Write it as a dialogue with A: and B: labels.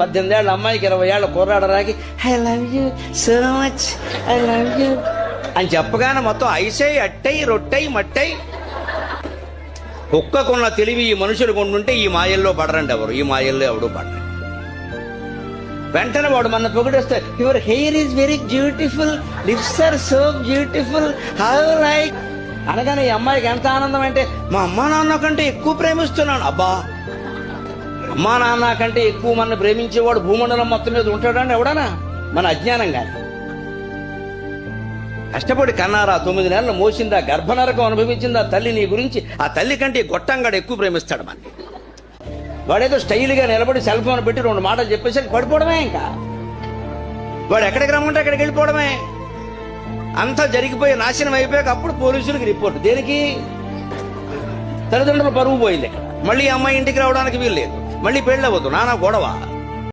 A: 18 ఏళ్ళ అమ్మాయికి 20 ఏళ్ళ కుర్రాడు రాకి I love you so much, I love you అని చెప్పగానే మొత్తం ఐసై అట్టై రొట్టై మట్టై. కుక్కకున్న తెలివి ఈ మనుషులు కొండుంటే ఈ మాయల్లో పడరండి ఎవరు, ఈ మాయల్లో ఎవడు పడరు. వెంటనే వాడు మన పొగిడేస్తే your hair is very beautiful, lips are so beautiful, how like అనగానే ఈ అమ్మాయికి ఎంత ఆనందం అంటే మా అమ్మా నాన్న కంటే ఎక్కువ ప్రేమిస్తున్నాను. అబ్బా, అమ్మా నాన్న కంటే ఎక్కువ మన ప్రేమించేవాడు భూమండలం మొత్తం మీద ఉంటాడని ఎవడనా? మన అజ్ఞానం కానీ. కష్టపడి కన్నారా, 9 నెలలు మోసిందా, గర్భనరకం అనుభవించిందా తల్లి నీ గురించి. ఆ తల్లి కంటే గొట్టంగాడు ఎక్కువ ప్రేమిస్తాడు మనకి. వాడేదో స్టైల్గా నిలబడి సెల్ ఫోన్ పెట్టి 2 మాటలు చెప్పేసరికి పడిపోవడమే. ఇంకా వాడు ఎక్కడికి రమ్మంటే అక్కడికి వెళ్ళిపోవడమే. అంతా జరిగిపోయి నాశనం అయిపోయాక అప్పుడు పోలీసులకు రిపోర్ట్. దేనికి? తల్లిదండ్రులు పరువు పోయింది ఇక్కడ. మళ్ళీ అమ్మాయి ఇంటికి రావడానికి వీల్లేదు, మళ్ళీ పెళ్ళవద్దు, నానా గొడవ.